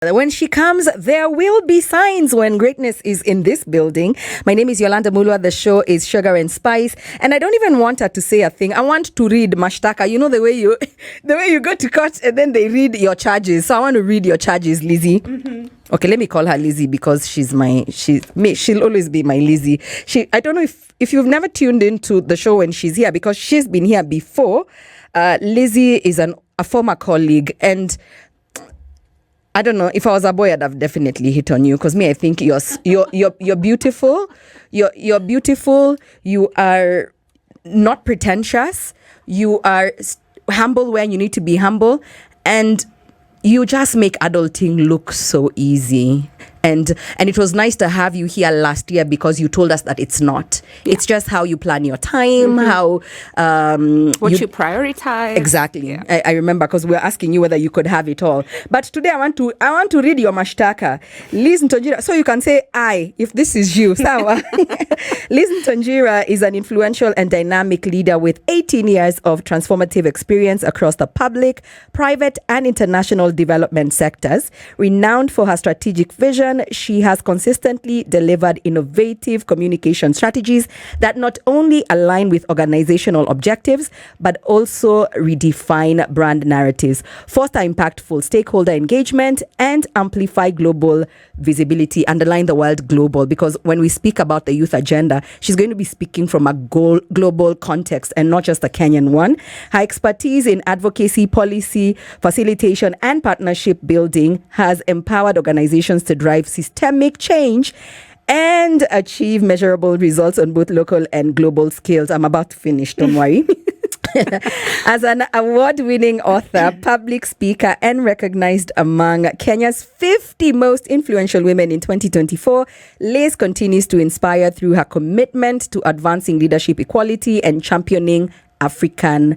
When she comes, there will be signs when greatness is in this building. My name is Yolanda Mulwa. The show is Sugar and Spice. And I don't even want her to say a thing. I want to read mashtaka. You know the way you go to court and then they read your charges. So I want to read your charges, Lizzie. Mm-hmm. Okay, let me call her Lizzie because she'll always be my Lizzie. I don't know if you've never tuned into the show when she's here, because she's been here before. Lizzie is a former colleague, and I don't know, if I was a boy, I'd have definitely hit on you, because I think you're beautiful. You're beautiful. You are not pretentious. You are humble when you need to be humble, and you just make adulting look so easy. And it was nice to have you here last year, because you told us that it's not. Yeah. It's just how you plan your time, how what you prioritize. Exactly. Yeah. I remember, because we were asking you whether you could have it all. But today I want to read your mashtaka. Lizz Ntonjira, so you can say I if this is you. Sawa. Lizz Ntonjira is an influential and dynamic leader with 18 years of transformative experience across the public, private, and international development sectors. Renowned for her strategic vision, she has consistently delivered innovative communication strategies that not only align with organizational objectives, but also redefine brand narratives, foster impactful stakeholder engagement, and amplify global visibility. Underline the word global, because when we speak about the youth agenda, she's going to be speaking from a global context and not just a Kenyan one. Her expertise in advocacy, policy, facilitation, and partnership building has empowered organizations to drive systemic change and achieve measurable results on both local and global scales. I'm about to finish, don't worry. As an award-winning author, public speaker, and recognized among Kenya's 50 most influential women in 2024, Liz continues to inspire through her commitment to advancing leadership equality and championing African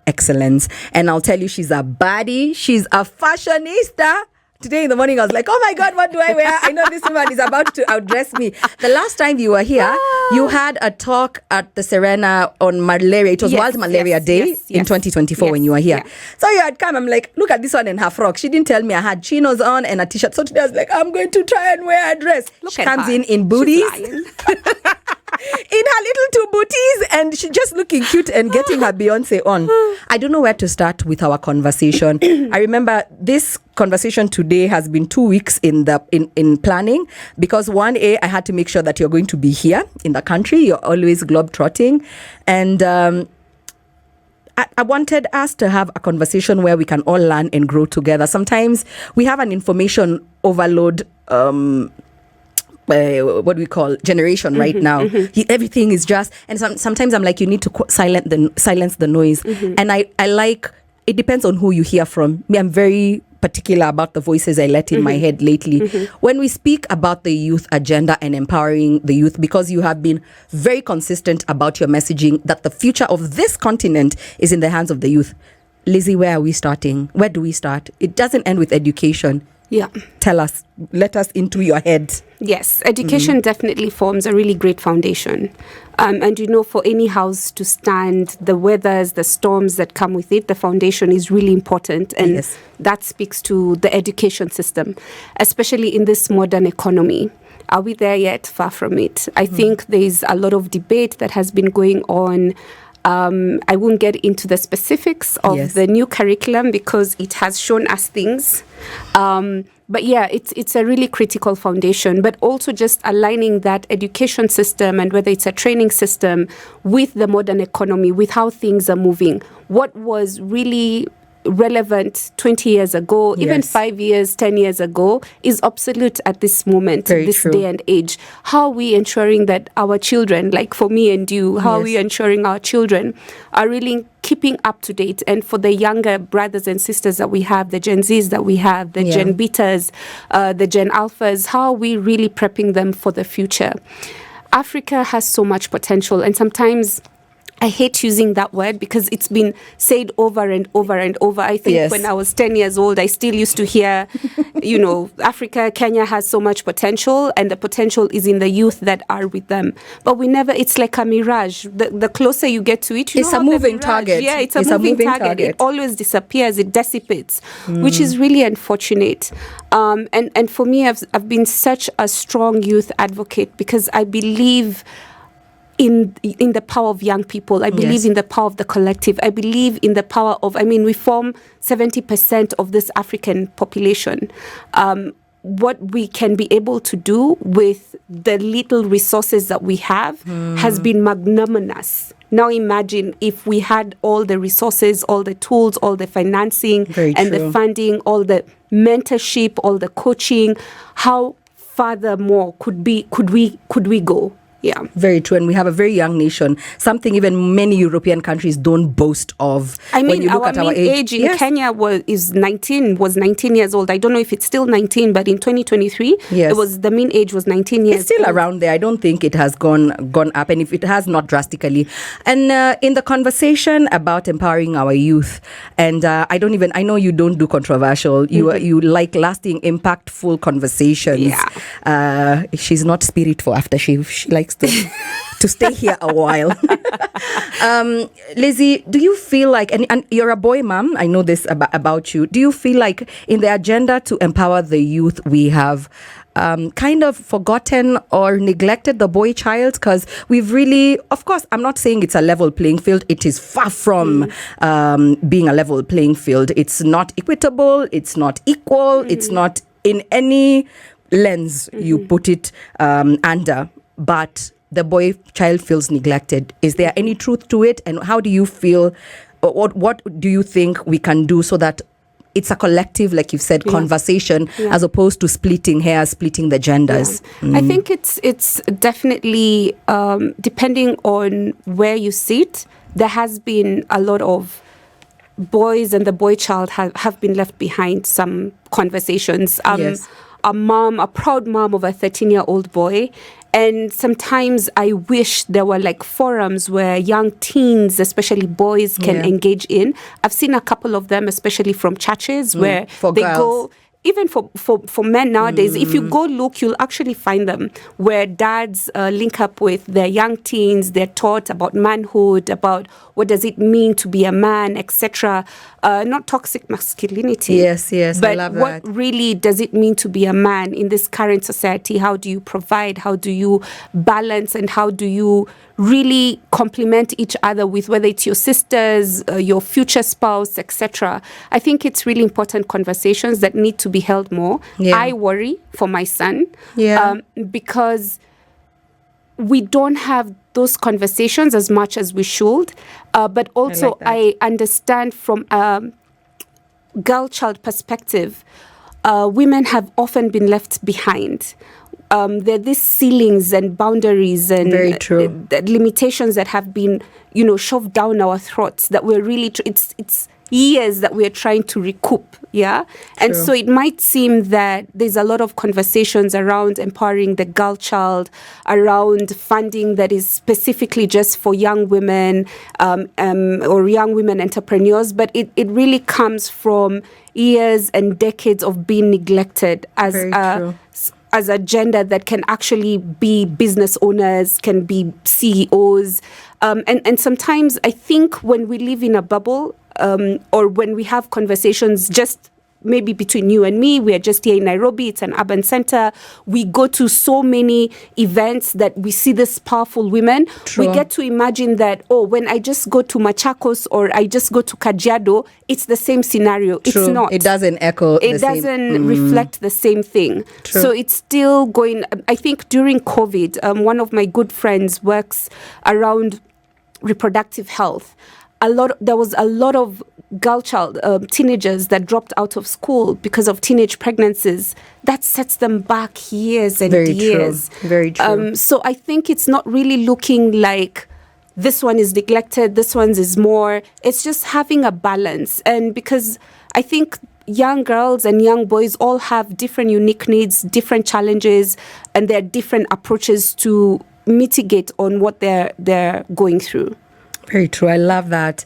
excellence. And I'll tell you, she's a baddie. She's a fashionista. Today in the morning, I was like, oh my God, what do I wear? I know this woman is about to outdress me. The last time you were here, you had a talk at the Serena on malaria. It was World Malaria Day in 2024 when you were here. Yeah. So you had come, I'm like, look at this one in her frock. She didn't tell me I had chinos on and a t-shirt. So today I was like, I'm going to try and wear a dress. She comes in booties. In her little two booties, and she's just looking cute and getting her Beyonce on. I don't know where to start with our conversation. I remember this conversation today has been 2 weeks in planning, because I had to make sure that you're going to be here in the country. You're always globetrotting, and I wanted us to have a conversation where we can all learn and grow together. Sometimes we have an information overload. What we call generation right now. Everything is just, and sometimes I'm like, you need to silence the noise. And I like, it depends on who you hear from. Me, I'm very particular about the voices I let in my head lately. When we speak about the youth agenda and empowering the youth, because you have been very consistent about your messaging that the future of this continent is in the hands of the youth. Lizzie, where are we starting? Where do we start? It doesn't end with education. Yeah. Tell us, let us into your head. Yes, education definitely forms a really great foundation. And for any house to stand, the weathers, the storms that come with it, the foundation is really important. And that speaks to the education system, especially in this modern economy. Are we there yet? Far from it. I think there's a lot of debate that has been going on. I won't get into the specifics of the new curriculum because it has shown us things. But yeah, it's a really critical foundation, but also just aligning that education system, and whether it's a training system, with the modern economy, with how things are moving. What was really relevant 20 years ago, even 5 years, 10 years ago, is obsolete at this moment, this day and age. How are we ensuring that our children, like for me and you, how are we ensuring our children are really keeping up to date? And for the younger brothers and sisters that we have, the Gen Zs that we have, the Gen Betas, the Gen Alphas, how are we really prepping them for the future? Africa has so much potential, and sometimes I hate using that word because it's been said over and over and over. I think when I was 10 years old, I still used to hear, Africa, Kenya has so much potential, and the potential is in the youth that are with them. But we never, it's like a mirage. The closer you get to it, it's a moving target. Yeah, it's a moving target. It always disappears, it dissipates, which is really unfortunate. And for me, I've been such a strong youth advocate because I believe in the power of young people. I believe in the power of the collective. I believe in the power of, we form 70% of this African population. What we can be able to do with the little resources that we have has been magnanimous. Now imagine if we had all the resources, all the tools, all the financing the funding, all the mentorship, all the coaching, how furthermore could we go? Yeah, very true. And we have a very young nation, something even many European countries don't boast of. When you look at our age in Kenya was 19 years old. I don't know if it's still 19, but in 2023, the mean age was 19 years old. It's still around there. I don't think it has gone up, and if it has, not drastically. And in the conversation about empowering our youth, and I know you don't do controversial. You like alizing, impactful conversations. Yeah. She's not spiritful after she likes to stay here a while. Lizzie, do you feel like, and you're a boy mom, I know this about you, do you feel like in the agenda to empower the youth, we have kind of forgotten or neglected the boy child? Because we've really, of course, I'm not saying it's a level playing field. It is far from being a level playing field. It's not equitable. It's not equal. It's not in any lens you put it under. But the boy child feels neglected. Is there any truth to it? And how do you feel, what do you think we can do so that it's a collective, like you've said, conversation, as opposed to splitting hairs, splitting the genders? I think it's definitely, depending on where you sit, there has been a lot of boys and the boy child have been left behind some conversations. A proud mom of a 13-year-old boy. And sometimes I wish there were like forums where young teens, especially boys, can engage in. I've seen a couple of them, especially from churches, where they go. Even for men nowadays, if you go look, you'll actually find them where dads link up with their young teens. They're taught about manhood, about what does it mean to be a man, etc. Not toxic masculinity. Yes, but I love that. What really does it mean to be a man in this current society? How do you provide? How do you balance? And how do you really complement each other with, whether it's your sisters, your future spouse, etc. I think it's really important conversations that need to be held more. I worry for my son because we don't have those conversations as much as we should. But also I understand from a girl-child perspective, women have often been left behind. There are these ceilings and boundaries and limitations that have been, shoved down our throats that we're really, it's years that we're trying to recoup, And so it might seem that there's a lot of conversations around empowering the girl child, around funding that is specifically just for young women or young women entrepreneurs, but it really comes from years and decades of being neglected as a gender that can actually be business owners, can be CEOs. And sometimes I think when we live in a bubble or when we have conversations just maybe between you and me, we are just here in Nairobi, it's an urban center. We go to so many events that we see this powerful women. We get to imagine that, when I just go to Machakos or I just go to Kajiado, it's the same scenario. It's not. It doesn't echo It doesn't reflect the same thing. So it's still going. I think during COVID, one of my good friends works around reproductive health. There was a lot of teenagers that dropped out of school because of teenage pregnancies. That sets them back years and years. Very true. So I think it's not really looking like this one is neglected, this one is more. It's just having a balance. And because I think young girls and young boys all have different unique needs, different challenges, and there are different approaches to mitigate on what they're going through. Very true. I love that.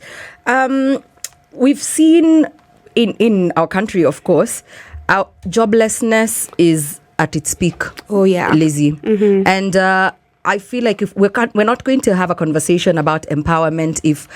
We've seen in our country, of course, our joblessness is at its peak. Oh, yeah. Lizzie. And I feel like if we're not going to have a conversation about empowerment if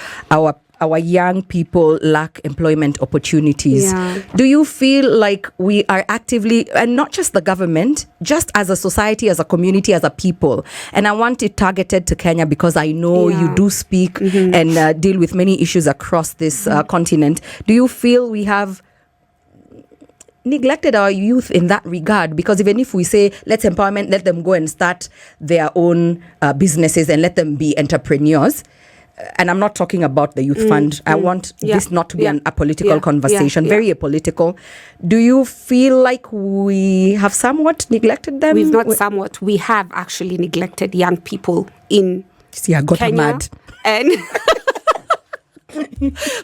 our young people lack employment opportunities. Yeah. Do you feel like we are actively, and not just the government, just as a society, as a community, as a people, and I want it targeted to Kenya because I know you do speak and deal with many issues across this continent. Do you feel we have neglected our youth in that regard? Because even if we say let's empowerment, let them go and start their own businesses and let them be entrepreneurs, and I'm not talking about the youth fund. I want this not to be a political conversation, very apolitical. Do you feel like we have somewhat neglected them? We've not somewhat. We have actually neglected young people in Kenya. Mad. And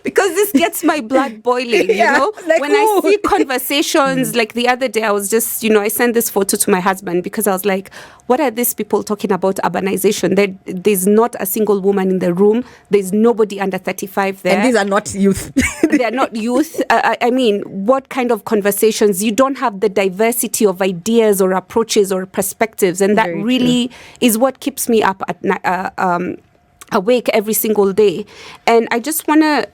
because this gets my blood boiling, you know? Like, when I see conversations, like the other day, I was just, I sent this photo to my husband because I was like, what are these people talking about urbanization? There's not a single woman in the room. There's nobody under 35 there. And these are not youth. They are not youth. I mean, what kind of conversations? You don't have the diversity of ideas or approaches or perspectives. And that really is what keeps me up at night. Awake every single day. And I just want to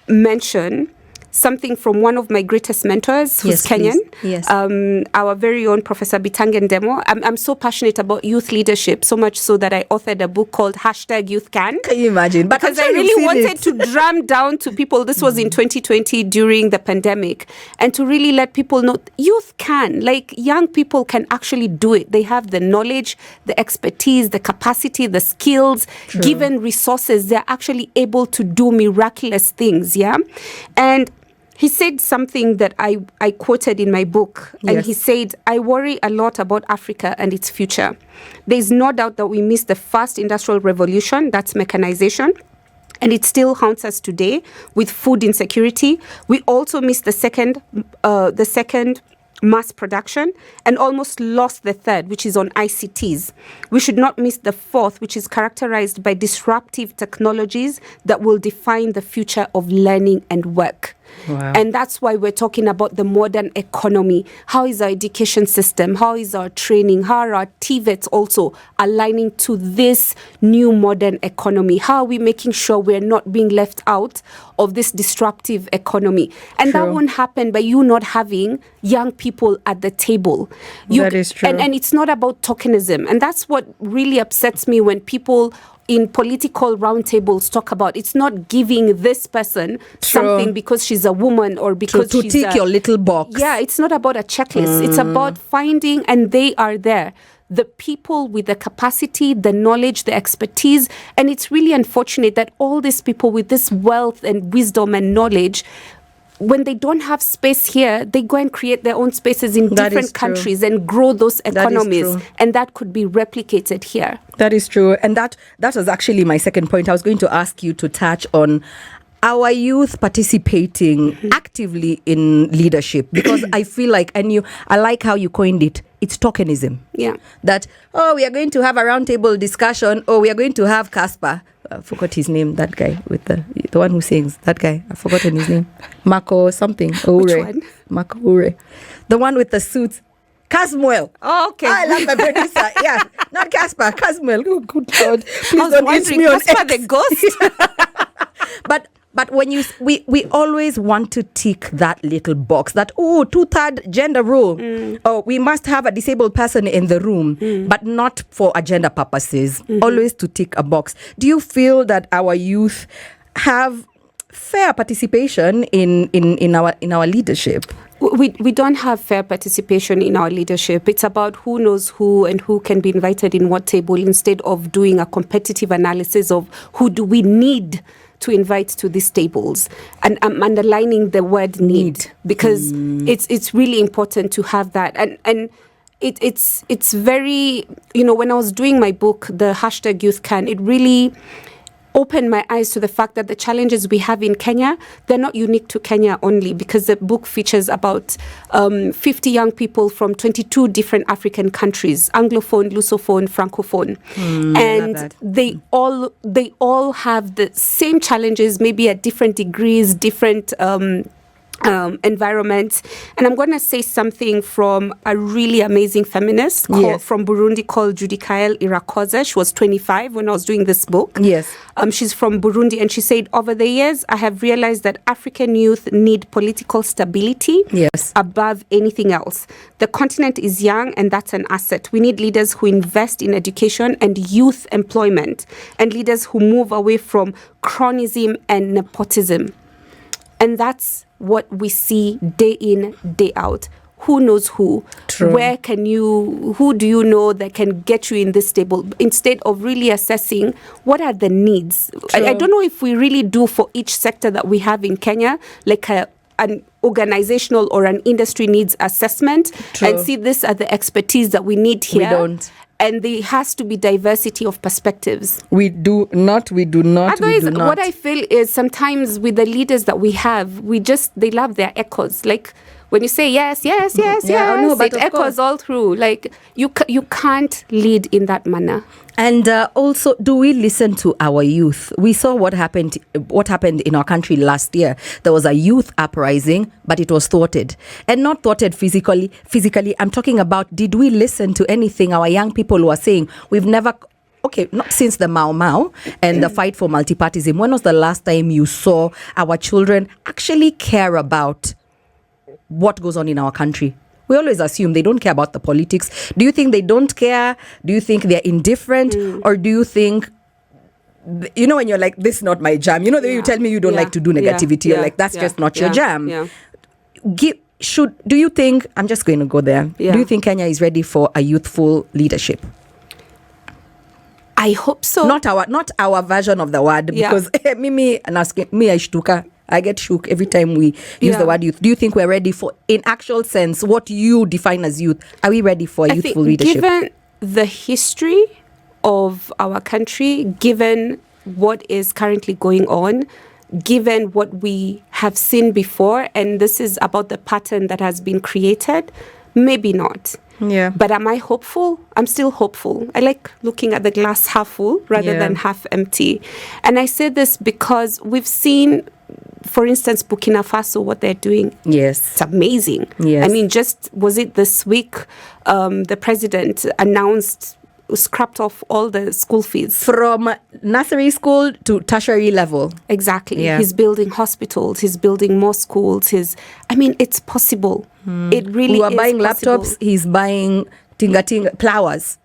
mention something from one of my greatest mentors, who's Kenyan. Yes. Our very own Professor Bitangen Demo. I'm so passionate about youth leadership, so much so that I authored a book called #YouthCan. Can you imagine? But because I really wanted to drum down to people, this was in 2020 during the pandemic, and to really let people know youth can, like young people can actually do it. They have the knowledge, the expertise, the capacity, the skills, given resources, they're actually able to do miraculous things, And he said something that I quoted in my book. And he said, I worry a lot about Africa and its future. There's no doubt that we missed the first industrial revolution, that's mechanization. And it still haunts us today with food insecurity. We also missed the second mass production and almost lost the third, which is on ICTs. We should not miss the fourth, which is characterized by disruptive technologies that will define the future of learning and work. Wow. And that's why we're talking about the modern economy. How is our education system? How is our training? How are our TVETs also aligning to this new modern economy? How are we making sure we're not being left out of this disruptive economy? And that won't happen by you not having young people at the table. That is true. And it's not about tokenism. And that's what really upsets me when people in political roundtables talk about it's not giving this person something because she's a woman or because to she's tick your little box. Yeah, it's not about a checklist. It's about finding, and they are there, the people with the capacity, the knowledge, the expertise. And it's really unfortunate that all these people with this wealth and wisdom and knowledge, when they don't have space here, they go and create their own spaces in different countries and grow those economies. And that could be replicated here. That is true. And that was actually my second point. I was going to ask you to touch on our youth participating actively in leadership, because I feel like, I like how you coined it, it's tokenism. Yeah. That, we are going to have a roundtable discussion, we are going to have Casper. I forgot his name, that guy with the one who sings, that guy, I've forgotten his name. Marco something. Which one? Marco Ure. The one with the suits. Casmuel. Oh, okay. I love the producer. Yeah. Not Casper, Casmuel. Oh, good God. Please don't hit me on Casper the ghost? But when we always want to tick that little box that, 2/3 gender rule. We must have a disabled person in the room, but not for agenda purposes. Always to tick a box. Do you feel that our youth have fair participation in our leadership? We don't have fair participation in our leadership. It's about who knows who and who can be invited in what table, instead of doing a competitive analysis of who do we need to invite to these tables. And I'm underlining the word need, because it's really important to have that. And it's very, when I was doing my book, the #YouthCan, it really opened my eyes to the fact that the challenges we have in Kenya, they're not unique to Kenya only, because the book features about 50 young people from 22 different African countries, Anglophone, Lusophone, Francophone. And they all have the same challenges, maybe at different degrees, different environment. And I'm going to say something from a really amazing feminist from Burundi called Judikael Irakoze. She was 25 when I was doing this book. Yes. She's from Burundi, and she said, over the years, I have realized that African youth need political stability above anything else. The continent is young, and that's an asset. We need leaders who invest in education and youth employment, and leaders who move away from cronyism and nepotism. And that's what we see day in, day out. Who knows who? True. Who do you know that can get you in this table? Instead of really assessing what are the needs. I don't know if we really do for each sector that we have in Kenya, like an organizational or an industry needs assessment. True. And see, these are the expertise that we need here. We don't. And there has to be diversity of perspectives. We do not. Otherwise, what I feel is sometimes with the leaders that we have, they love their echoes. Like when you say yes, it echoes all through. Like you can't lead in that manner. And also, do we listen to our youth? We saw what happened in our country last year. There was a youth uprising, but it was thwarted. And not thwarted physically. I'm talking about, did we listen to anything our young people were saying? We've never... Okay, not since the Mau Mau and the fight for multipartyism. When was the last time you saw our children actually care about what goes on in our country? We always assume they don't care about the politics. Do you think they don't care? Do you think they're indifferent? Or do you think, you know, when you're like, this is not my jam? You know, you tell me you don't like to do negativity. You're like, that's just not your jam. Yeah. Do you think, I'm just going to go there. Do you think Kenya is ready for a youthful leadership? I hope so. Not our version of the word, because me I shtuka. I get shook every time we use the word youth. Do you think we're ready for, in actual sense, what you define as youth? Are we ready for a youthful leadership? Given the history of our country, given what is currently going on, given what we have seen before, and this is about the pattern that has been created, maybe not. Yeah. But am I hopeful? I'm still hopeful. I like looking at the glass half full rather than half empty. And I say this because we've seen, for instance, Burkina Faso, what they're doing. Yes. It's amazing. Yes. I mean, was it this week, the president scrapped off all the school fees. From nursery school to tertiary level. Exactly. Yeah. He's building hospitals. He's building more schools. It's possible. It really is. We are buying possible. laptops. He's buying tinga plowers.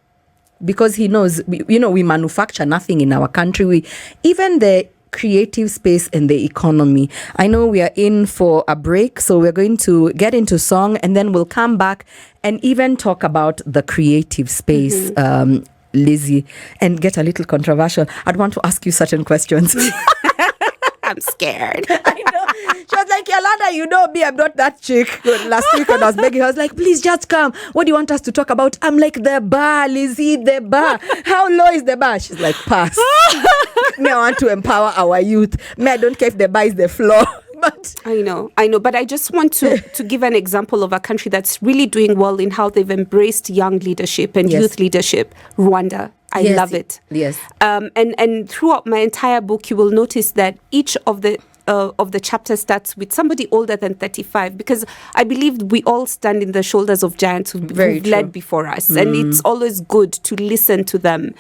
Because he knows, we manufacture nothing in our country. Even the creative space and the economy. I know we are in for a break, so we're going to get into song, and then we'll come back and even talk about the creative space, Lizzie, and get a little controversial. I'd want to ask you certain questions. I'm scared. I know. She was like, Yolanda, you know me, I'm not that chick. Last week when I was begging, I was like, please just come. What do you want us to talk about? I'm like, the bar, Lizzie, the bar. How low is the bar? She's like, pass. Me, I want to empower our youth. Me, I don't care if the bar is the floor. But I know. But I just want to give an example of a country that's really doing well in how they've embraced young leadership and youth leadership. Rwanda. I love it. Yes. And throughout my entire book, you will notice that each of the chapters starts with somebody older than 35, because I believe we all stand in the shoulders of giants who've led before us. And it's always good to listen to them.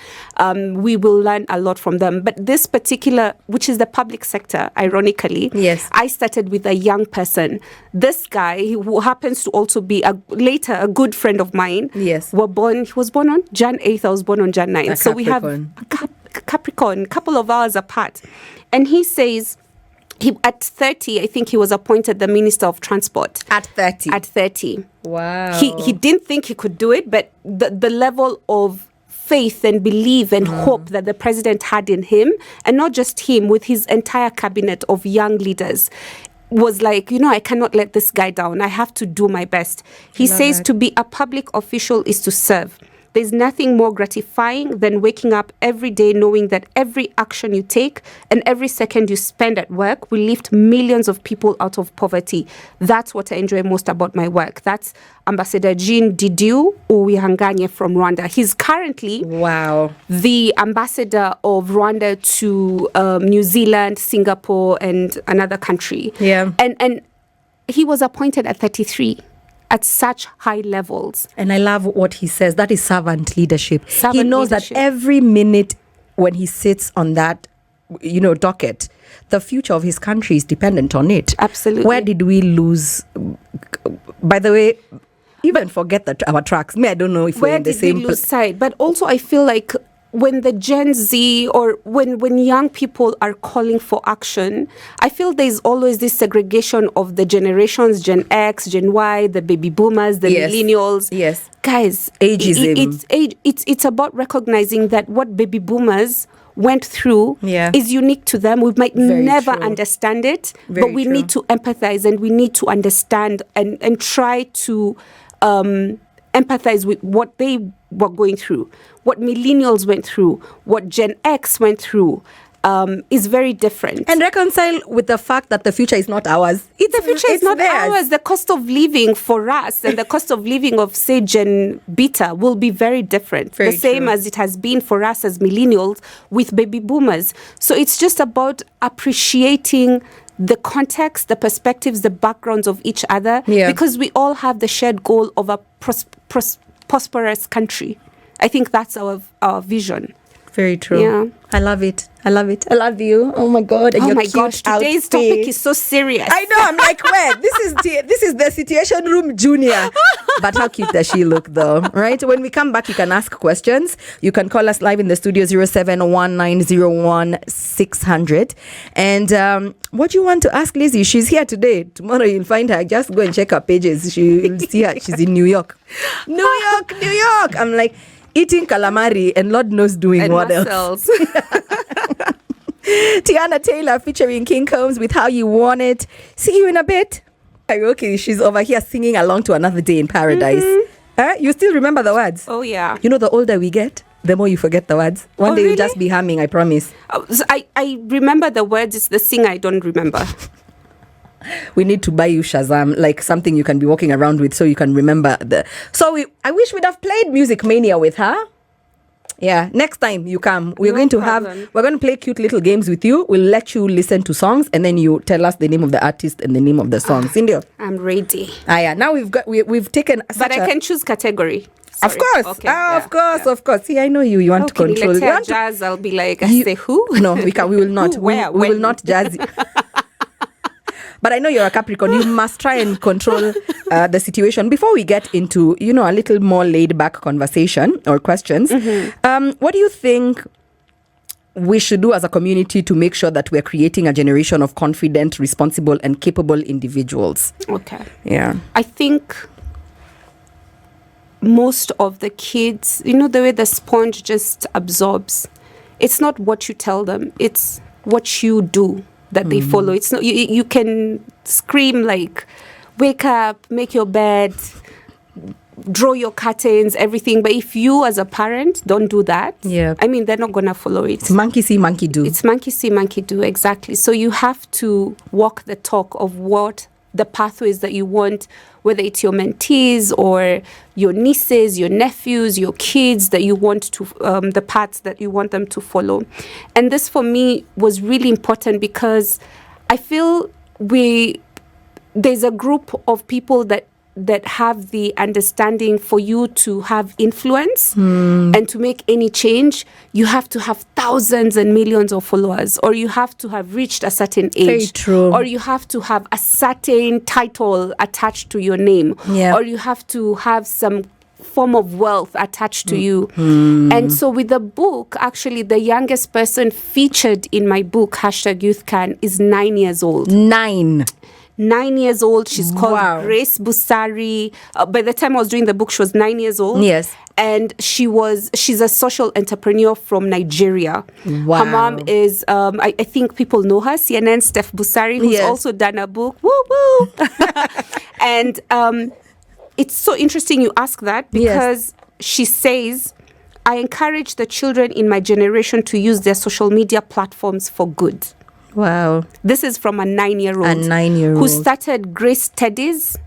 We will learn a lot from them. But this particular, which is the public sector, ironically, I started with a young person. This guy, who happens to also be later a good friend of mine, he was born on Jan 8th, I was born on Jan 9th. So we have a Capricorn, a couple of hours apart. And he says, at 30, I think he was appointed the Minister of Transport. At 30? At 30. Wow. He didn't think he could do it, but the level of faith and belief and hope that the president had in him, and not just him, with his entire cabinet of young leaders, was like, I cannot let this guy down. I have to do my best. He says to be a public official is to serve. there's nothing more gratifying than waking up every day knowing that every action you take and every second you spend at work will lift millions of people out of poverty. That's what I enjoy most about my work. That's Ambassador Jean Didiu Uwihanganye from Rwanda. He's currently the ambassador of Rwanda to New Zealand, Singapore, and another country. Yeah. And he was appointed at 33 at such high levels. And I love what he says. That is servant leadership. He knows that every minute when he sits on that, docket, the future of his country is dependent on it. Absolutely. Where did we lose? By the way, even forget our tracks. I don't know if we're in the same place. Where did we lose sight? But also I feel like when the Gen Z or when young people are calling for action, I feel there's always this segregation of the generations, Gen X, Gen Y, the baby boomers, the millennials. Yes. Guys, ageism. It's about recognizing that what baby boomers went through is unique to them. We might never understand it, but we need to empathize and we need to understand and try to empathize with what they were going through, what millennials went through, what Gen X went through. Is very different. And reconcile with the fact that the future is not ours. The future is not ours. The cost of living for us and the cost of living of, say, Gen Beta will be very different. The same as it has been for us as millennials with baby boomers. So it's just about appreciating the context, the perspectives, the backgrounds of each other, because we all have the shared goal of a prosperous country. I think that's our vision. Very true. Yeah. I love it. I love you. Oh my God. And oh my gosh, today's topic is so serious. I know. I'm like, where? This is the Situation Room Junior. But how cute does she look though? Right? When we come back, you can ask questions. You can call us live in the studio 071901 And what do you want to ask Lizzie? She's here today. Tomorrow you'll find her. Just go and check her pages. You'll see her. She's in New York. New York. I'm like, eating calamari and Lord knows doing and what else. Tiana Taylor featuring King Combs with How You Want It. See you in a bit. Okay, she's over here singing along to Another Day in Paradise. You still remember the words? Oh, yeah. You know, the older we get, the more you forget the words. One day you'll just be humming, I promise. So I remember the words. It's the singer I don't remember. We need to buy you Shazam, like something you can be walking around with so you can remember I wish we'd have played Music Mania with her. Yeah, next time you come, we're going to play cute little games with you. We'll let you listen to songs and then you tell us the name of the artist and the name of the song. Cindy, I'm ready. Yeah. Now we've taken but I can choose category. Sorry. Of course. Okay. Of course. See, I know you. You want to control. You want jazz? I'll be like, I say who? No, we will not. we will not jazz. But I know you're a Capricorn. You must try and control the situation. Before we get into, a little more laid-back conversation or questions, what do you think we should do as a community to make sure that we're creating a generation of confident, responsible, and capable individuals? Okay. Yeah. I think most of the kids, the way the sponge just absorbs, it's not what you tell them, it's what you do that they follow. It's not you can scream like, wake up, make your bed, draw your curtains, everything, but if you as a parent don't do that, I mean, they're not gonna follow it. It's monkey see, monkey do. It's monkey see, monkey do, exactly. So you have to walk the talk of what the pathways that you want, whether it's your mentees or your nieces, your nephews, your kids, that you want to, the paths that you want them to follow. And this for me was really important because I feel there's a group of people that have the understanding for you to have influence and to make any change, you have to have thousands and millions of followers, or you have to have reached a certain age. Very true. Or you have to have a certain title attached to your name, or you have to have some form of wealth attached to you. And so with the book, actually the youngest person featured in my book, #YouthCan, is 9 years old. 9 years old. She's called Grace Busari. By the time I was doing the book, she was 9 years old. Yes. And she's a social entrepreneur from Nigeria. Wow. Her mom is, I think people know her, CNN Steph Busari, who's also done a book. Woo woo. And it's so interesting you ask that because she says, I encourage the children in my generation to use their social media platforms for good. Wow. This is from a 9-year-old. A 9-year-old. Who started Grace Teddies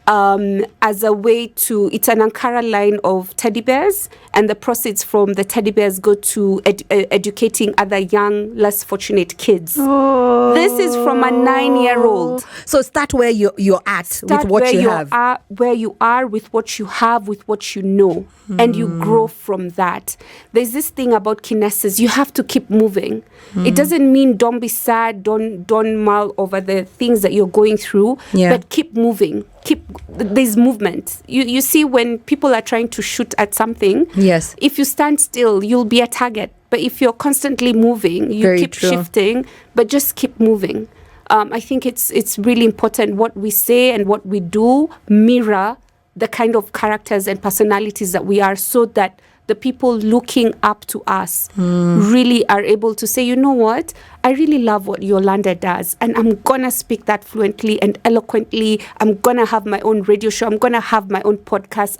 as a way to, it's an Ankara line of teddy bears, and the proceeds from the teddy bears go to educating other young, less fortunate kids. Oh. This is from a 9-year-old. So start where you're at with what you have. Where you are with what you have, with what you know, and you grow from that. There's this thing about kinesis. You have to keep moving. It doesn't mean don't be sad, don't mull over the things that you're going through, but keep moving. There's movement. You see, when people are trying to shoot at something, yes, if you stand still, you'll be a target. But if you're constantly moving, you keep shifting, but just keep moving. I think it's really important what we say and what we do mirror the kind of characters and personalities that we are, so that the people looking up to us really are able to say, you know what, I really love what Yolanda does, and I'm going to speak that fluently and eloquently. I'm going to have my own radio show. I'm going to have my own podcast.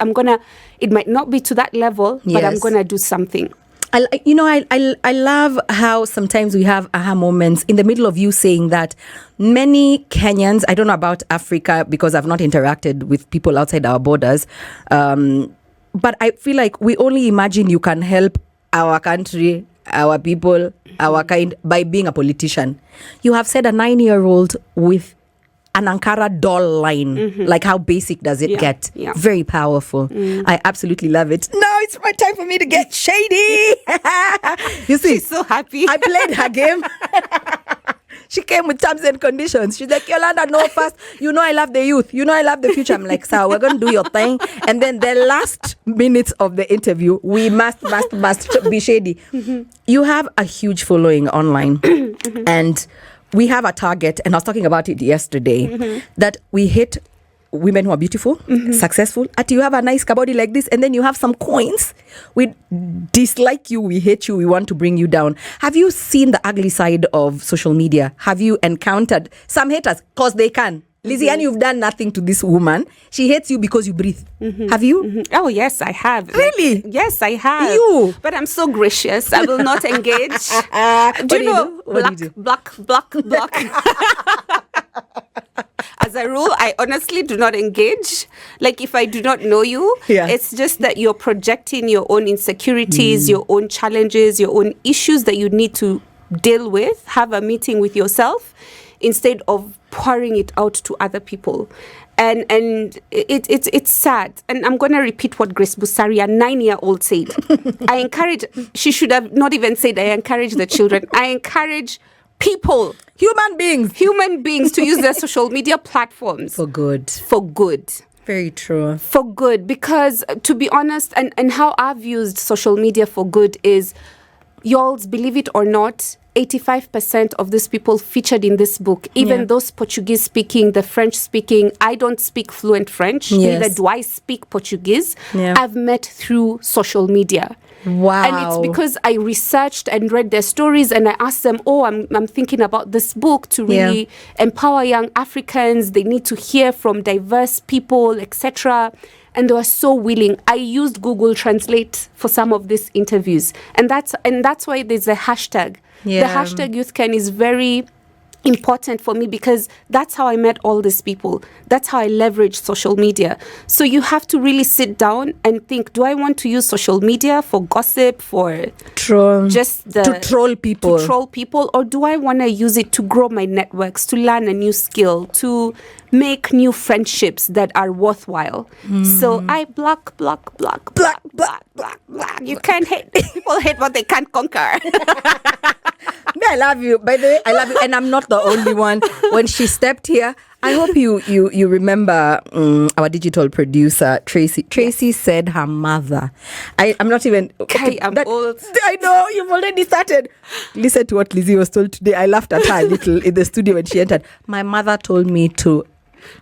It might not be to that level, but I'm going to do something. I love how sometimes we have aha moments in the middle of you saying that. Many Kenyans, I don't know about Africa because I've not interacted with people outside our borders, but I feel like we only imagine you can help our country, our people, our kind by being a politician. You have said a 9-year-old with an Ankara doll line. Like, how basic does it get? Yeah. Very powerful. I absolutely love it. Now it's my time for me to get shady. You see, she's so happy. I played her game. She came with terms and conditions. She's like, Yolanda, no, first, I love the youth. I love the future. I'm like, so we're going to do your thing. And then the last minutes of the interview, we must be shady. You have a huge following online. And we have a target, and I was talking about it yesterday, that we hit women who are beautiful, successful. You have a nice body like this, and then you have some coins. We dislike you, we hate you, we want to bring you down. Have you seen the ugly side of social media? Have you encountered some haters? Because they can. Lizzie, and you've done nothing to this woman. She hates you because you breathe. Have you? Oh, yes, I have. Really? Yes, I have. You? But I'm so gracious. I will not engage. Do you know? Block. As a rule, I honestly do not engage. Like, if I do not know you, it's just that you're projecting your own insecurities, your own challenges, your own issues that you need to deal with. Have a meeting with yourself instead of pouring it out to other people. And it's sad. And I'm going to repeat what Grace Busari, a 9-year-old, said. She should have not even said, I encourage the children. I encourage people. Human beings to use their social media platforms. For good. Very true. For good. Because, to be honest, and how I've used social media for good is, y'all, believe it or not, 85% of these people featured in this book, even those Portuguese speaking, the French speaking, I don't speak fluent French, neither do I speak Portuguese. I've met through social media. Wow. And it's because I researched and read their stories, and I asked them, I'm thinking about this book to really empower young Africans. They need to hear from diverse people, etc. And they were so willing. I used Google Translate for some of these interviews. And that's why there's a hashtag. The hashtag YouthCan is very important for me, because that's how I met all these people. That's how I leverage social media. So you have to really sit down and think, do I want to use social media for gossip, for to troll people, or do I want to use it to grow my networks, to learn a new skill, to make new friendships that are worthwhile? So I block. You can't hate. People hate what they can't conquer. I love you. By the way, I love you. And I'm not the only one. When she stepped here, I hope you remember our digital producer, Tracy. Tracy said her mother. I'm not even... I'm old. I know, you've already started. Listen to what Lizzie was told today. I laughed at her a little in the studio when she entered. My mother told me to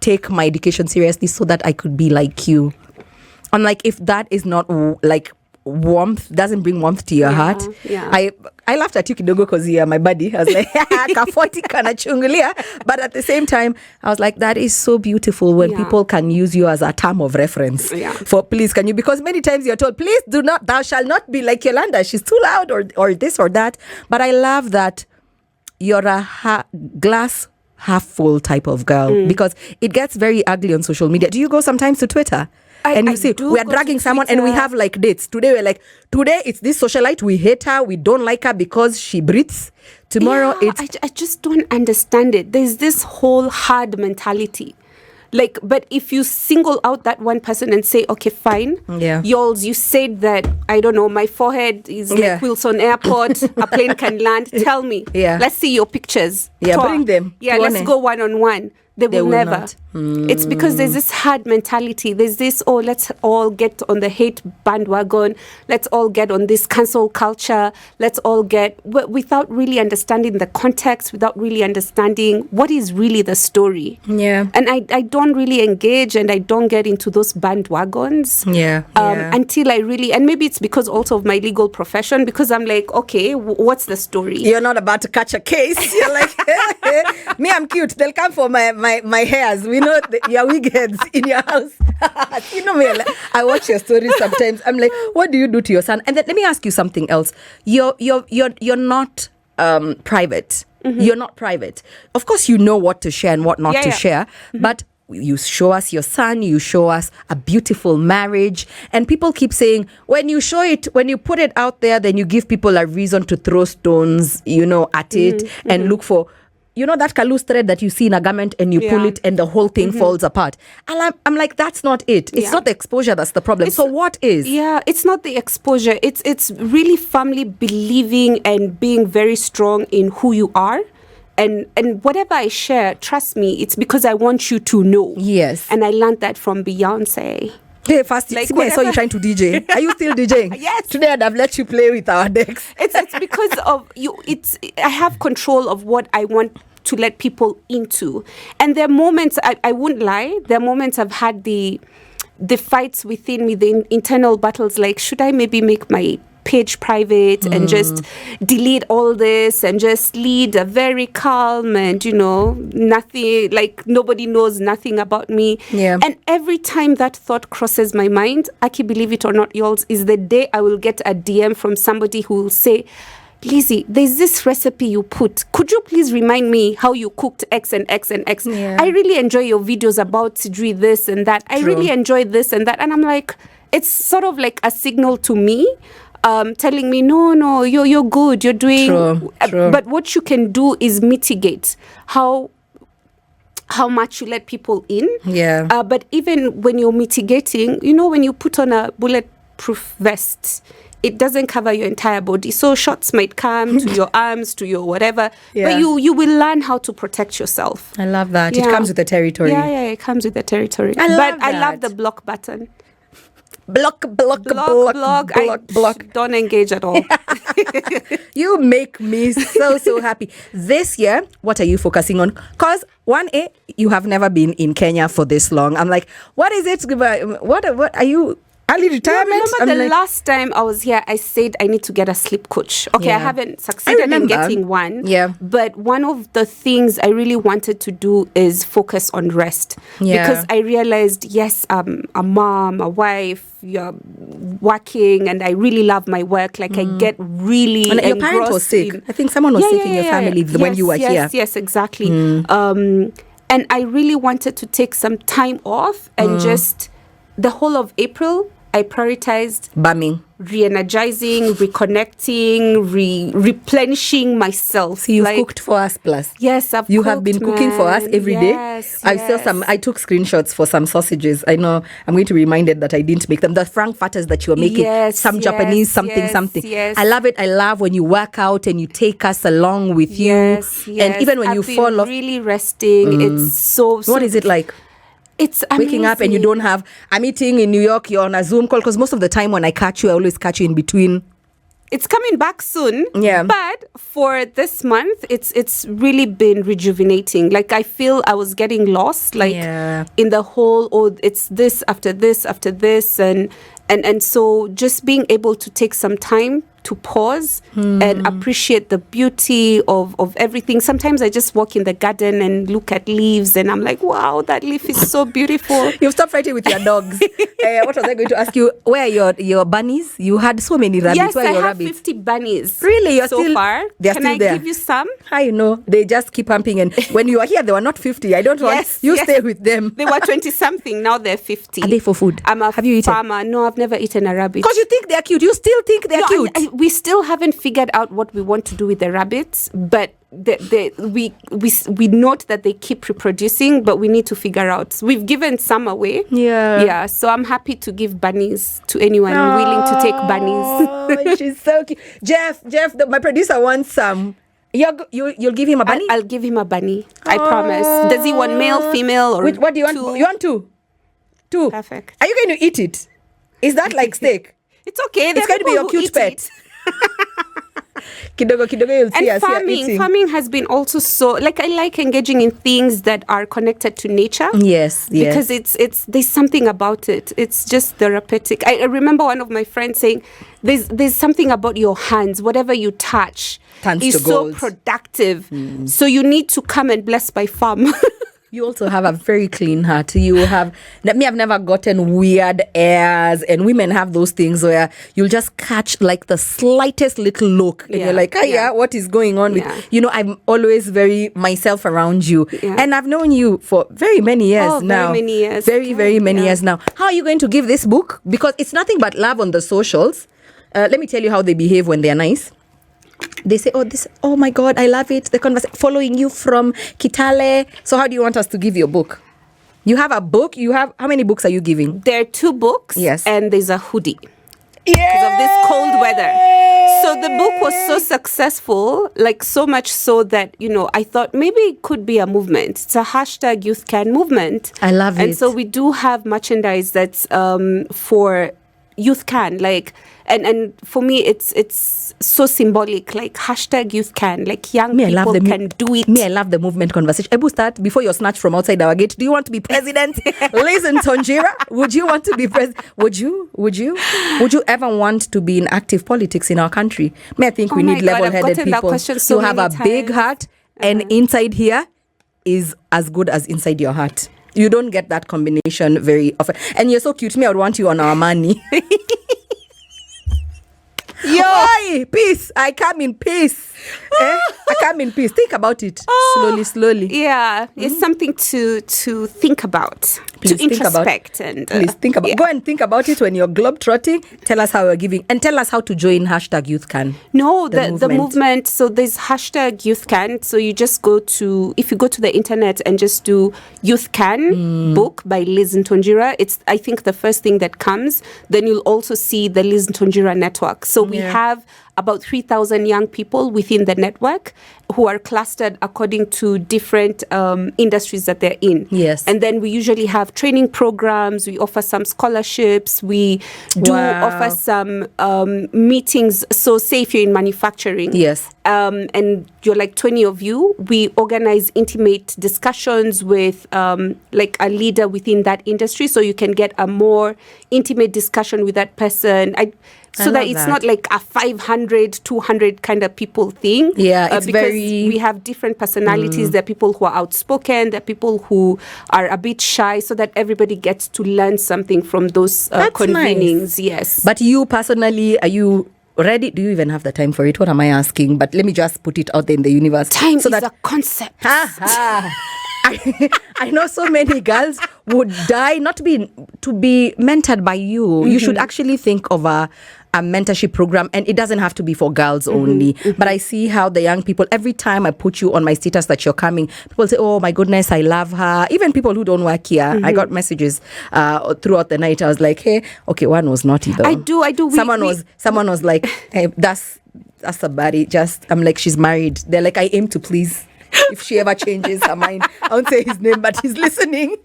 take my education seriously so that I could be like you. I'm like, if that is not like warmth, doesn't bring warmth to your heart. Yeah. I laughed at you kidogo because you're my buddy. I was like, kafoti kana chungulia. But at the same time, I was like, that is so beautiful when people can use you as a term of reference. For please, can you? Because many times you're told, please do not, thou shall not be like Yolanda. She's too loud or this or that. But I love that you're a glass half full type of girl because it gets very ugly on social media. Do you go sometimes to Twitter? And you see, we are dragging someone and we have like dates. Today we're like, today it's this socialite. We hate her. We don't like her because she breathes. Tomorrow I just don't understand it. There's this whole hard mentality. Like, but if you single out that one person and say, okay, fine. You said that, I don't know, my forehead is like Wilson Airport. A plane can land. Tell me. Let's see your pictures. Bring them. Let's go one-on-one. They will never. It's because there's this hard mentality. There's this, let's all get on the hate bandwagon. Let's all get on this cancel culture. Let's all get, without really understanding the context, without really understanding what is really the story. And I don't really engage and I don't get into those bandwagons. Until I really, and maybe it's because also of my legal profession, because I'm like, okay, what's the story? You're not about to catch a case. You're like, me, I'm cute. They'll come for my hairs. We know your wig heads in your house. You know me. I watch your stories sometimes. I'm like, what do you do to your son? And then let me ask you something else. You're not private. You're not private. Of course, you know what to share and what not to share. But you show us your son, you show us a beautiful marriage, and people keep saying when you show it, when you put it out there, then you give people a reason to throw stones, at it and look for, that kalus thread that you see in a garment and you pull it and the whole thing falls apart. And I'm like, that's not it. It's not the exposure that's the problem. So what is? It's not the exposure. It's really family believing and being very strong in who you are. And whatever I share, trust me, it's because I want you to know. Yes. And I learned that from Beyonce. Hey, first, like I saw you trying to DJ. Are you still DJing? Yes. Today I'd have let you play with our decks. It's because of you. I have control of what I want to let people into. And there are moments, I wouldn't lie, there are moments I've had the fights within me, the internal battles, like, should I maybe make my page private and just delete all this and just lead a very calm and nothing, like nobody knows nothing about me. And every time that thought crosses my mind, Aki, believe it or not, yours is the day I will get a DM from somebody who will say, Lizzie, there's this recipe you put. Could you please remind me how you cooked X and X and X? I really enjoy your videos about Sidri this and that. I really enjoy this and that. And I'm like, it's sort of like a signal to me, telling me, no, you're good, you're doing. True. But what you can do is mitigate how much you let people in. But even when you're mitigating, when you put on a bulletproof vest, it doesn't cover your entire body. So shots might come to your arms, to your whatever. But you will learn how to protect yourself. I love that. It comes with the territory. It comes with the territory. I love the block button. Block. Don't engage at all. You make me so happy. This year, what are you focusing on? Because 1A, you have never been in Kenya for this long. I'm like, what is it? What are you? Early retirement? Remember last time I was here, I said I need to get a sleep coach. Okay, I haven't succeeded in getting one. But one of the things I really wanted to do is focus on rest. Because I realized, yes, I'm a mom, a wife, you're working, and I really love my work. Like I get really and your parent was sick. I think someone was sick in your family when you were here. Yes, exactly. And I really wanted to take some time off and just the whole of April, I prioritized bumming, re-energizing, reconnecting, replenishing myself. So you've cooked for us plus. Yes, You have been cooking for us every day. I took screenshots for some sausages. I know I'm going to be reminded that I didn't make them. The frankfurters that you are making, Japanese something. Yes. I love it. I love when you work out and you take us along with you. And even when you fall off. Really resting. It's so. What is it like? It's amazing. Waking up and you don't have a meeting in New York, you're on a Zoom call, because most of the time when I catch you, I always catch you in between. It's coming back soon. But for this month, it's really been rejuvenating. Like I feel I was getting lost, like in the whole, it's this after this after this. And And so just being able to take some time to pause and appreciate the beauty of everything. Sometimes I just walk in the garden and look at leaves and I'm like, wow, that leaf is so beautiful. You've stopped fighting with your dogs. What was I going to ask you? Where are your bunnies? You had so many rabbits. Yes, Where are I your have rabbits? 50 bunnies. Really? You're so still, far. They're Can still I there. give you some? I know. They just keep pumping. And when you were here, they were not 50. I don't want you stay with them. They were 20-something. Now they're 50. Are they for food? Have you eaten? farmer. No, I've never eaten a rabbit. Because you think they're cute. You still think they're cute. We still haven't figured out what we want to do with the rabbits, but we note that they keep reproducing, but we need to figure out. We've given some away. Yeah. So I'm happy to give bunnies to anyone willing to take bunnies. Oh, she's so cute. Jeff, my producer wants some. You'll give him a bunny? I'll give him a bunny. I promise. Does he want male, female, or what do you want? two? You want two? Two. Perfect. Are you going to eat it? Is that like steak? It's okay. It's going to be your cute pet. Kidogo, you'll see us here eating. Farming has been also so, like, I like engaging in things that are connected to nature. Yes. Because it's there's something about it. It's just therapeutic. I remember one of my friends saying, there's something about your hands, whatever you touch is so productive. So you need to come and bless my farm. You also have a very clean heart. You have, I've never gotten weird airs, and women have those things where you'll just catch like the slightest little look and you're like, what is going on with, I'm always very myself around you. And I've known you for very many years now. Very many years. Very many years now. How are you going to give this book? Because it's nothing but love on the socials. Let me tell you how they behave when they're nice. They say, oh my God, I love it. The conversation, following you from Kitale. So how do you want us to give your book? You have a book. How many books are you giving? There are 2 books. Yes. And there's a hoodie. Because of this cold weather. So the book was so successful, like so much so that, I thought maybe it could be a movement. It's a hashtag Youth Can movement. I love it. And so we do have merchandise that's for Youth Can, like, and for me it's so symbolic, like hashtag Youth Can, like young people can do it. I love the movement conversation. Ebu, start before you're snatched from outside our gate. Do you want to be president? Lizz Ntonjira, would you want to be president? Would you ever want to be in active politics in our country? I think we need level-headed people. So you have a big heart, and inside here is as good as inside your heart. You don't get that combination very often. And you're so cute. I would want you on our money. Why? Peace. I come in peace. I come in peace. Think about it. Slowly. Yeah. It's something to think about. Please to introspect. Please think about. Go and think about it when you're globetrotting. Tell us how you're giving. And tell us how to join hashtag Youth Can. No, the movement. So there's hashtag Youth Can. So you just if you go to the internet and just do Youth Can book by Lizz Ntonjira, it's, I think, the first thing that comes. Then you'll also see the Lizz Ntonjira network. So we have about 3,000 young people within the network who are clustered according to different industries that they're in. Yes. And then we usually have training programs. We offer some scholarships. We do offer some meetings. So say if you're in manufacturing. Yes. And you're like 20 of you, we organize intimate discussions with like a leader within that industry, so you can get a more intimate discussion with that person. So that it's not like a 500, 200 kind of people thing. Yeah, it's because very... we have different personalities. There are people who are outspoken. There are people who are a bit shy, so that everybody gets to learn something from those convenings. Nice. Yes. But you personally, are you ready? Do you even have the time for it? What am I asking? But let me just put it out there in the universe. Time is a concept. I know so many girls would die not to be mentored by you. You should actually think of a mentorship program, and it doesn't have to be for girls only. But I see how the young people, every time I put you on my status that you're coming, people say, oh my goodness, I love her. Even people who don't work here. I got messages throughout the night. I was like, hey, okay, one was naughty though. I do. Someone was like, hey, that's a buddy. I'm like, she's married. They're like, I aim to please. If she ever changes her mind, I won't say his name, but he's listening.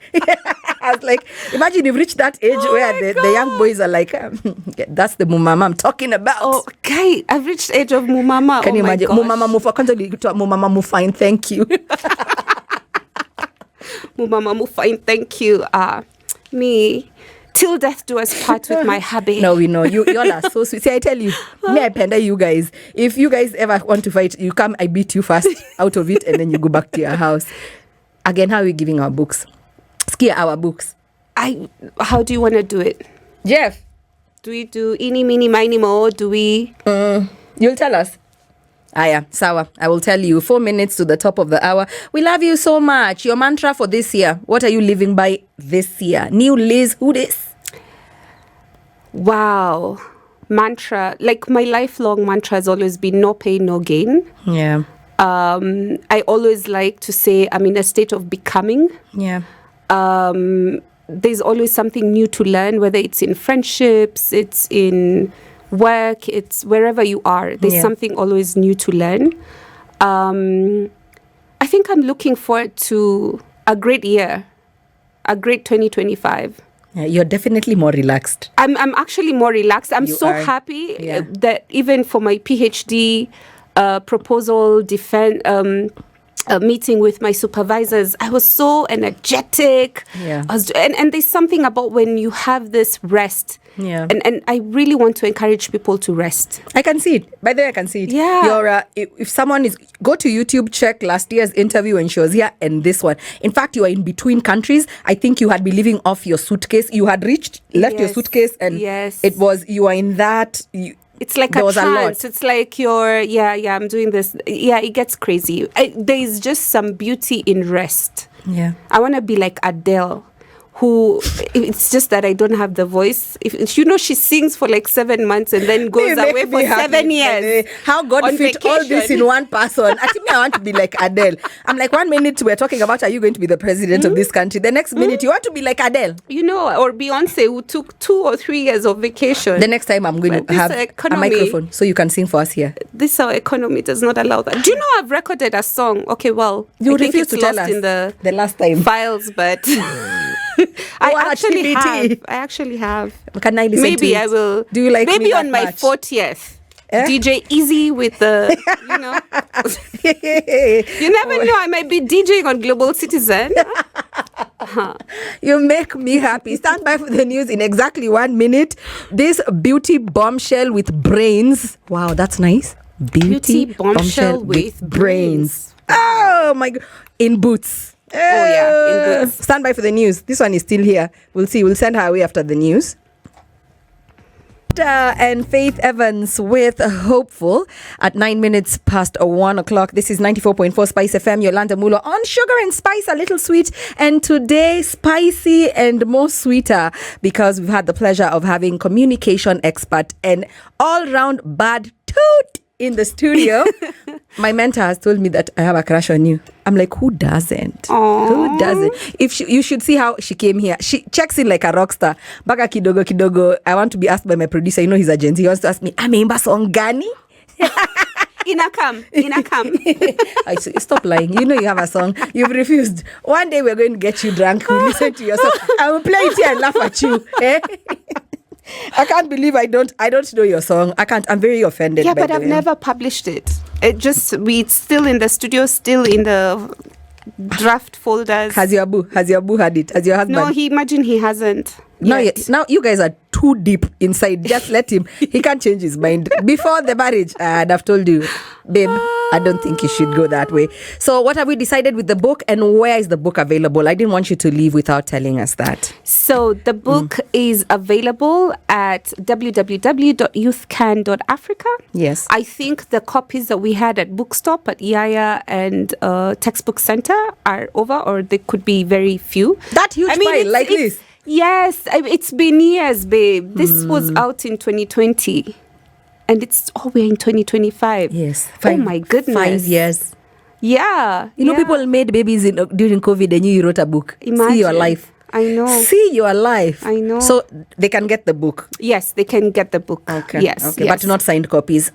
I was like, imagine you've reached that age where the young boys are like, that's the mumama I'm talking about. Oh, okay, I've reached the age of mumama. Can you imagine? Mumama Mufa, can't tell you to Mumama Mufine, thank you. Mumama Mufine, thank you. Me, till death do us part with my hubby. No, we know. You all are so sweet. See, I tell you, me, I panda you guys. If you guys ever want to fight, you come, I beat you first out of it, and then you go back to your house. Again, how are we giving our books? Skia our books. How do you want to do it? Jeff? Do we do eeny, meeny, miny, mo? Do we? You'll tell us. Yeah, sawa. I will tell you. 4 minutes to the top of the hour. We love you so much. Your mantra for this year. What are you living by this year? New Liz, who this? Wow. Mantra. Like my lifelong mantra has always been no pain, no gain. Yeah. I always like to say I'm in a state of becoming. Yeah. There's always something new to learn, whether it's in friendships, it's in work, it's wherever you are. There's something always new to learn. I think I'm looking forward to a great year, a great 2025. Yeah, you're definitely more relaxed. I'm actually more relaxed. I'm so happy that even for my PhD proposal meeting with my supervisors, I was so energetic. Yeah. And there's something about when you have this rest. Yeah. And I really want to encourage people to rest. I can see it. By the way, I can see it. Yeah. You're, if someone is, go to YouTube, check last year's interview when she was here and this one. In fact, you are in between countries. I think you had been living off your suitcase. You had left your suitcase and it was, you are in that. It's like a trance. It's like I'm doing this. Yeah, it gets crazy. There's just some beauty in rest. Yeah. I want to be like Adele, who, it's just that I don't have the voice. If she sings for like 7 months and then goes away for 7 years. How God fit all this in one person. I think I want to be like Adele. I'm like, 1 minute we're talking about, are you going to be the president of this country? The next minute you want to be like Adele. Or Beyonce, who took 2 or 3 years of vacation. The next time I'm going to have a microphone so you can sing for us here. This our economy does not allow that. Do you know I've recorded a song? Okay, well, you I think refused it's to tell lost us in the last time files, but I actually have. Can I listen to it? Maybe I will. Do you like maybe me on my 40th? DJ Easy with the, you never know. I might be DJing on Global Citizen. You make me happy. Stand by for the news in exactly 1 minute. This beauty bombshell with brains. Wow, that's nice. Beauty bombshell with brains. Oh my God. In boots. Oh yeah, in boots. Stand by for the news. This one is still here. We'll see. We'll send her away after the news. And Faith Evans with Hopeful at 9 minutes past 1 o'clock. This is 94.4 Spice FM, Yolanda Mulo on Sugar and Spice, a little sweet. And today, spicy and more sweeter because we've had the pleasure of having communication expert and all-round bad toot in the studio. My mentor has told me that I have a crush on you. I'm like, who doesn't? Aww. Who doesn't? You should see how she came here. She checks in like a rock star. Baga kidogo. I want to be asked by my producer. You know he's a Gen Z. He wants to ask me, ameimba song gani? Inakam. Stop lying. You know you have a song. You've refused. One day we're going to get you drunk. We listen to your song. I will play it here and laugh at you. Eh? I can't believe I don't know your song. I can't. I'm very offended. Yeah, but I've never published it. It's still in the studio, still in the draft folders. Has your boo had it? Has your husband? No, imagine he hasn't. Not yet. Now you guys are too deep inside. Just let him. He can't change his mind. Before the marriage, I'd have told you, babe, I don't think you should go that way. So what have we decided with the book and where is the book available? I didn't want you to leave without telling us that. So the book is available at www.youthcan.africa. Yes. I think the copies that we had at Bookstop, at Yaya and Textbook Center are over, or there could be very few. That huge pile like this? Yes, it's been years, babe. This was out in 2020. And we're in 2025. Yes. Oh my goodness. 5 years. Yeah. You know, people made babies during COVID and you wrote a book. Imagine. See your life. I know. See your life. I know. So they can get the book. Yes, they can get the book. Okay. Yes. Okay, but not signed copies.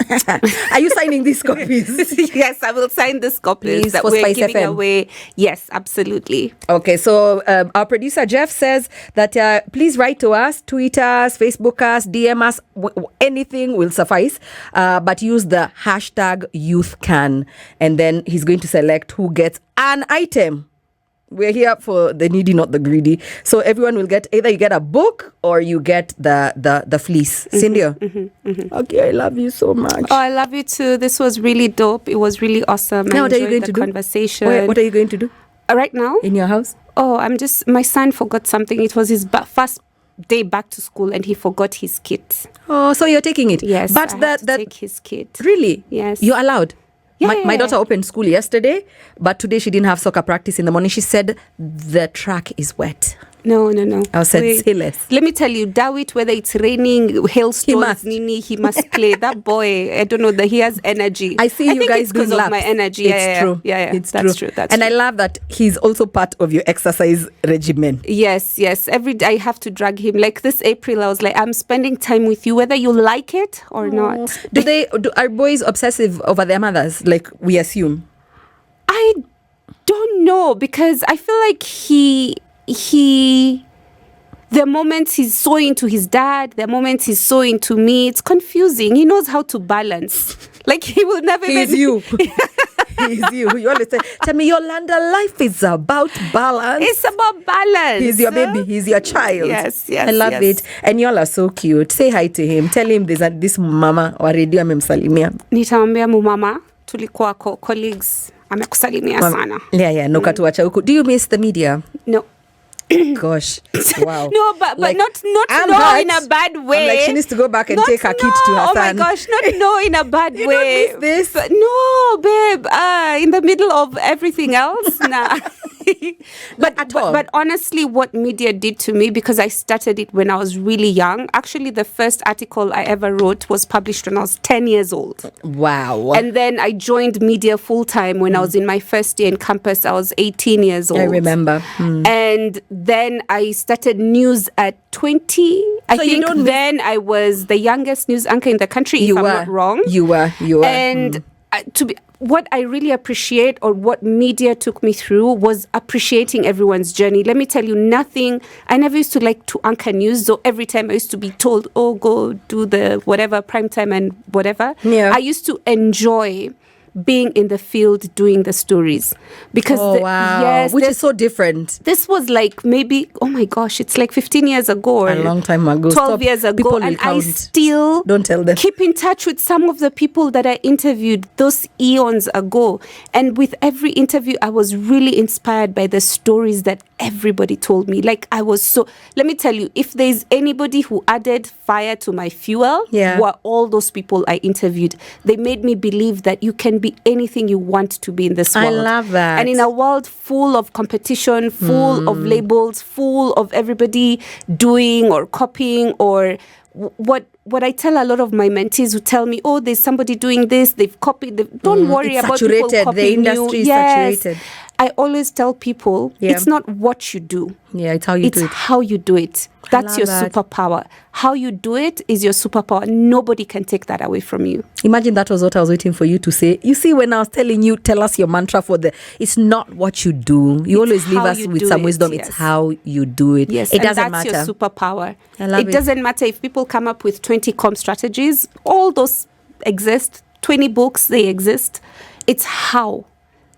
Are you signing these copies? Yes, I will sign these copies. Please, that for we're Spice giving FM. away. Yes, absolutely. Okay, so our producer Jeff says that please write to us, tweet us, Facebook us, DM us, anything will suffice. But use the hashtag YouthCan, and then he's going to select who gets an item. We're here for the needy, not the greedy. So everyone will get, either you get a book or you get the fleece. Cindy? Okay, I love you so much. Oh, I love you too. This was really dope. It was really awesome. Now, what are you enjoyed going the to do? conversation. What are you going to do? Right now? In your house? Oh, my son forgot something. It was his first day back to school and he forgot his kit. Oh, so you're taking it? Yes, But I had to take his kit. Really? Yes. You're allowed? Yeah, My daughter opened school yesterday, but today she didn't have soccer practice in the morning. She said the track is wet. No. I said, say less. Let me tell you, Dawit, whether it's raining, hailstones, Nini, he must play. That boy, I don't know, that he has energy. I see you guys it's because doing laps. of my energy. It's true. Yeah. It's that's true. true. I love that he's also part of your exercise regimen. Yes. Every day I have to drag him. Like this April, I was like, I'm spending time with you, whether you like it or not. Are boys obsessive over their mothers, like we assume? I don't know, because I feel like the moments he's so into his dad, the moments he's so into me, it's confusing. He knows how to balance. Like he will never He's you. He's you. You always say, tell me, Yolanda, life is about balance. It's about balance. He's your baby. He's your child. Yes. I love it. And y'all are so cute. Say hi to him. Tell him this mama wa radio amemsalimia. Nitamwambia mama, tulikuwa colleagues. Amekusalimia sana. Yeah. No katuacha huku. Do you miss the media? No. Gosh. Wow. No, but like, not no in a bad way. I'm like, she needs to go back and take her kid to her Oh my son. gosh, not no in a bad You way. don't miss this? But no, babe. In the middle of everything else, nah. But honestly, what media did to me, because I started it when I was really young. Actually, the first article I ever wrote was published when I was 10 years old. Wow. And then I joined media full time when I was in my first year in campus. I was 18 years old. I remember. And then I started news at 20. I think then I was the youngest news anchor in the country, if I'm not wrong. You were. And what I really appreciate, or what media took me through, was appreciating everyone's journey. Let me tell you, I never used to like to anchor news. So every time I used to be told, oh, go do the whatever, prime time and whatever. Yeah. I used to enjoy being in the field doing the stories, because which is so different. This was like maybe, oh my gosh, it's like 15 years ago, a long time ago, 12 years ago. People and will count. I still don't tell them. Keep in touch with some of the people that I interviewed those eons ago. And with every interview, I was really inspired by the stories that everybody told me. Like let me tell you, if there's anybody who added fire to my fuel, were all those people I interviewed. They made me believe that you can be anything you want to be in this world. I love that. And in a world full of competition, full of labels, full of everybody doing or copying, or what I tell a lot of my mentees who tell me, oh, there's somebody doing this, they've copied. Don't worry about people copying the industry you. Is saturated. I always tell people, it's not what you do. Yeah, it's how you do it. It's how you do it. That's your superpower. How you do it is your superpower. Nobody can take that away from you. Imagine that was what I was waiting for you to say. You see, when I was telling you, tell us your mantra it's not what you do. You always leave us with some wisdom. Yes. It's how you do it. Yes, it doesn't that's matter. Your superpower. I love it. Doesn't matter if people come up with 20 comm strategies. All those exist. 20 books, they exist. It's how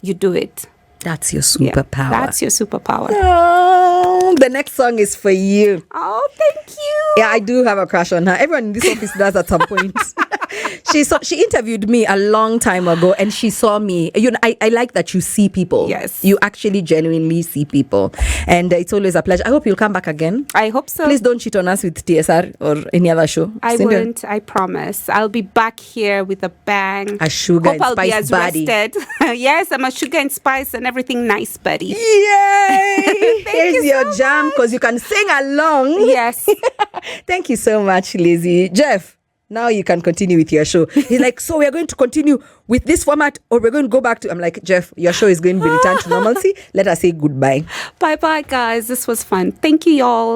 you do it. That's your superpower. That's your superpower. Oh, the next song is for you. Oh, thank you. Yeah, I do have a crush on her. Everyone in this office does at some point. She interviewed me a long time ago, and she saw me. I like that you see people. Yes. You actually genuinely see people. And it's always a pleasure. I hope you'll come back again. I hope so. Please don't cheat on us with TSR or any other show. I won't. I promise. I'll be back here with a bang. A sugar hope and I'll spice be as buddy. Rested. Yes, I'm a sugar and spice and everything nice buddy. Yay! Here's your jam, because you can sing along. Yes. Thank you so much, Lizzie. Jeff, now you can continue with your show. He's like, so we're going to continue with this format, or we're going to go back to... I'm like, Jeff, your show is going to be returned to normalcy. Let us say goodbye. Bye-bye, guys. This was fun. Thank you, y'all.